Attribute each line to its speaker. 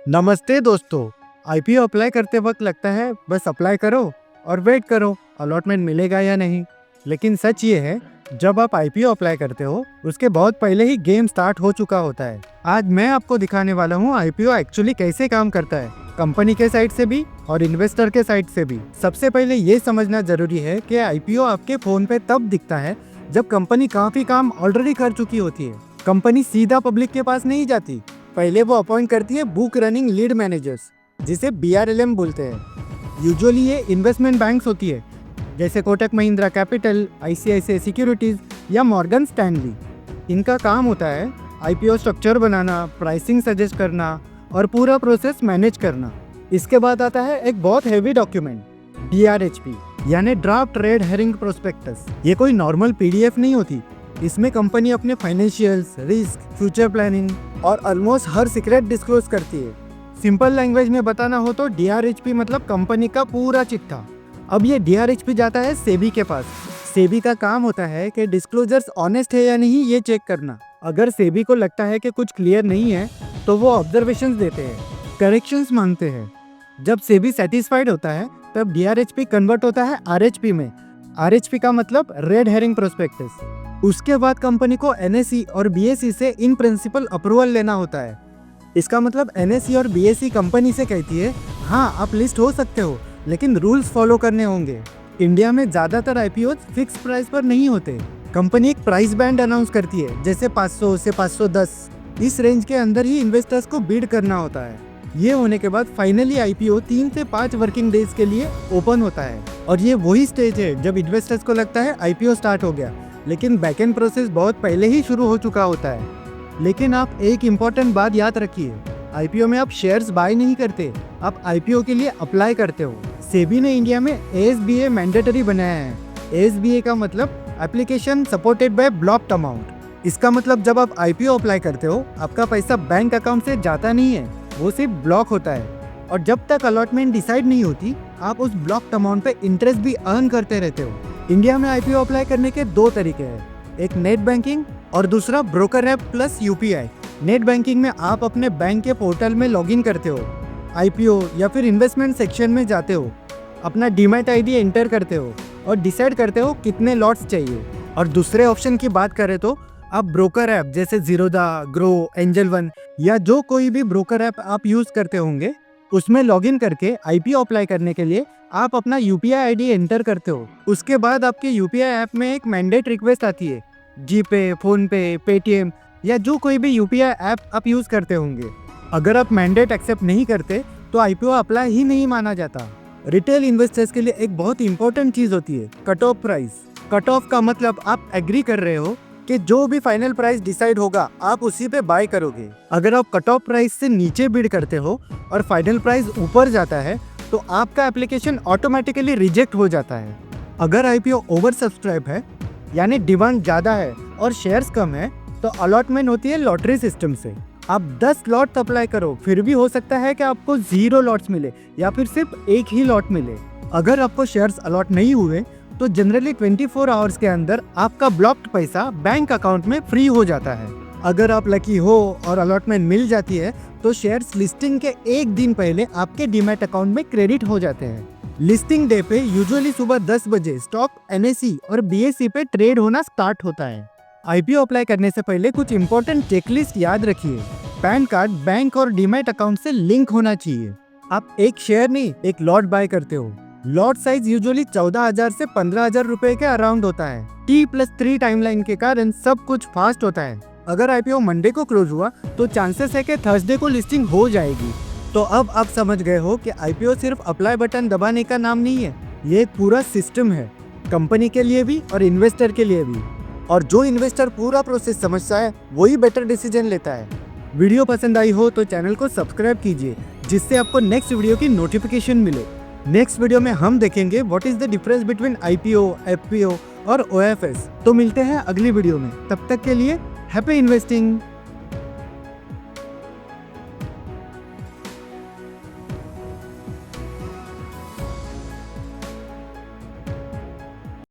Speaker 1: नमस्ते दोस्तों। IPO apply करते वक्त लगता है बस अप्लाई करो और वेट करो अलॉटमेंट मिलेगा या नहीं। लेकिन सच ये है, जब आप आईपीओ अप्लाई करते हो उसके बहुत पहले ही गेम स्टार्ट हो चुका होता है। आज मैं आपको दिखाने वाला हूँ आईपीओ एक्चुअली कैसे काम करता है, कंपनी के साइड से भी और इन्वेस्टर के साइड से भी। सबसे पहले ये समझना जरूरी है कि आईपीओ आपके फोन पे तब दिखता है जब कंपनी काफी काम ऑलरेडी कर चुकी होती है। कंपनी सीधा पब्लिक के पास नहीं जाती, पहले वो अपॉइंट करती है बुक रनिंग लीड मैनेजर्स, जिसे BRLM बोलते हैं। यूजुअली ये इन्वेस्टमेंट बैंक्स होती है, जैसे Kotak Mahindra capital, ICICI securities या मॉर्गन स्टैनली। इनका काम होता है आईपीओ स्ट्रक्चर बनाना, प्राइसिंग सजेस्ट करना और पूरा प्रोसेस मैनेज करना। इसके बाद आता है एक बहुत हैवी डॉक्यूमेंट, DRHP यानी ड्राफ्ट रेड हेरिंग प्रोस्पेक्टस। ये कोई नॉर्मल PDF नहीं होती। इसमें कंपनी अपने फाइनेंशियल्स, रिस्क, फ्यूचर प्लानिंग और ऑलमोस्ट हर सीक्रेट डिस्क्लोज करती है। सिंपल लैंग्वेज में बताना हो तो DRHP मतलब कंपनी का पूरा चिट्ठा। अब ये DRHP जाता है सेबी के पास। सेबी का काम होता है कि डिस्क्लोजर्स ऑनेस्ट है या नहीं ये चेक करना। अगर सेबी को लगता है कि कुछ क्लियर नहीं है तो वो ऑब्जर्वेशंस देते हैं, करेक्शंस मांगते हैं। जब सेबी सेटिस्फाइड होता है तब DRHP कन्वर्ट होता है RHP में। RHP का मतलब रेड हेरिंग प्रोस्पेक्टस। उसके बाद कंपनी को NSE और BSE से इन प्रिंसिपल अप्रूवल लेना होता है। इसका मतलब NSE और BSE कंपनी से कहती है हाँ आप लिस्ट हो सकते हो, लेकिन रूल्स फॉलो करने होंगे। इंडिया में ज़्यादातर IPOs फिक्स प्राइस पर नहीं होते। कंपनी एक प्राइस बैंड अनाउंस करती है, जैसे 500 से 510। इस रेंज के अंदर ही इन्वेस्टर्स को बीड करना होता है। ये होने के बाद फाइनली IPO 3 से 5 वर्किंग डेज के लिए ओपन होता है। और ये वही स्टेज है जब इन्वेस्टर्स को लगता है IPO स्टार्ट हो गया, लेकिन बैकएंड प्रोसेस बहुत पहले ही शुरू हो चुका होता है। लेकिन आप एक इम्पॉर्टेंट बात याद रखिए, आईपीओ में आप शेयर्स बाय नहीं करते, आप आईपीओ के लिए अप्लाई करते हो। सेबी ने इंडिया में ASBA मैंडेटरी बनाया है। ASBA का मतलब application supported by blocked amount. इसका मतलब जब आप आईपीओ अप्लाई करते हो आपका पैसा बैंक अकाउंट से जाता नहीं है, वो सिर्फ ब्लॉक होता है। और जब तक अलॉटमेंट डिसाइड नहीं होती आप उस ब्लॉक्ड अमाउंट पे इंटरेस्ट भी अर्न करते रहते हो। इंडिया में आईपीओ अप्लाई करने के 2 तरीके हैं, एक नेट बैंकिंग और दूसरा broker app plus UPI। Net banking में आप अपने बैंक के पोर्टल में लॉगिन करते हो, आईपीओ या फिर इन्वेस्टमेंट सेक्शन में जाते हो, अपना डीमैट ID एंटर करते हो और डिसाइड करते हो कितने लॉट्स चाहिए। और दूसरे ऑप्शन की बात करें तो आप ब्रोकर ऐप जैसे ज़ीरोधा, ग्रो, एंजल वन या जो कोई भी ब्रोकर ऐप आप यूज़ करते होंगे उसमें लॉगिन करके आईपीओ अप्लाई करने के लिए आप अपना UPI ID एंटर करते हो। उसके बाद आपके UPI ऐप में एक मैंडेट रिक्वेस्ट आती है, जीपे, फोनपे, पेटीएम या जो कोई भी UPI ऐप आप यूज़ करते होंगे। अगर आप मैंडेट एक्सेप्ट नहीं करते तो आईपीओ अप्लाई ही नहीं माना जाता। रिटेल इन्वेस्टर्स के लिए एक बहुत इंपॉर्टेंट चीज़ होती है cut off price. Cut off का मतलब आप एग्री कर रहे हो कि जो भी फाइनल प्राइस डिसाइड होगा आप उसी पे बाय करोगे। अगर आप कट ऑफ प्राइस से नीचे बिड करते हो और फाइनल प्राइस ऊपर जाता है तो आपका एप्लीकेशन ऑटोमेटिकली रिजेक्ट हो जाता है। अगर आईपीओ ओवर सब्सक्राइब है यानी डिमांड ज़्यादा है और शेयर्स कम है तो अलॉटमेंट होती है लॉटरी सिस्टम से। आप 10 लॉट अप्लाई करो फिर भी हो सकता है कि आपको 0 लॉट्स मिले या फिर सिर्फ एक ही लॉट मिले। अगर आपको शेयर्स अलॉट नहीं हुए तो जनरली 24 आवर्स के अंदर आपका ब्लॉक्ड पैसा बैंक अकाउंट में फ्री हो जाता है। अगर आप लकी हो और अलॉटमेंट मिल जाती है तो शेयर्स लिस्टिंग के एक दिन पहले आपके डीमैट अकाउंट में क्रेडिट हो जाते हैं। लिस्टिंग डे पे यूजुअली सुबह 10 बजे स्टॉक NSE और BSE पे ट्रेड होना स्टार्ट होता है। आईपीओ अप्लाई करने से पहले कुछ इंपॉर्टेंट चेकलिस्ट याद रखिए। पैन कार्ड बैंक और डीमैट अकाउंट से लिंक होना चाहिए। आप एक शेयर नहीं एक लॉट बाय करते हो। लॉट साइज यूजुअली 14,000 से 15,000 रुपए के अराउंड होता है। T+3 टाइमलाइन के कारण सब कुछ फास्ट होता है। अगर आईपीओ मंडे को क्लोज हुआ तो चांसेस है कि थर्सडे को लिस्टिंग हो जाएगी। तो अब आप समझ गए हो कि आईपीओ सिर्फ अप्लाई बटन दबाने का नाम नहीं है, ये एक पूरा सिस्टम है, कंपनी के लिए भी और इन्वेस्टर के लिए भी। और जो इन्वेस्टर पूरा प्रोसेस समझता है वही बेटर डिसीजन लेता है। वीडियो पसंद आई हो तो चैनल को सब्सक्राइब कीजिए, जिससे आपको नेक्स्ट वीडियो की नोटिफिकेशन मिले। नेक्स्ट वीडियो में हम देखेंगे what is the difference between IPO, FPO और OFS। तो मिलते हैं अगली वीडियो में, तब तक के लिए हैप्पी इन्वेस्टिंग।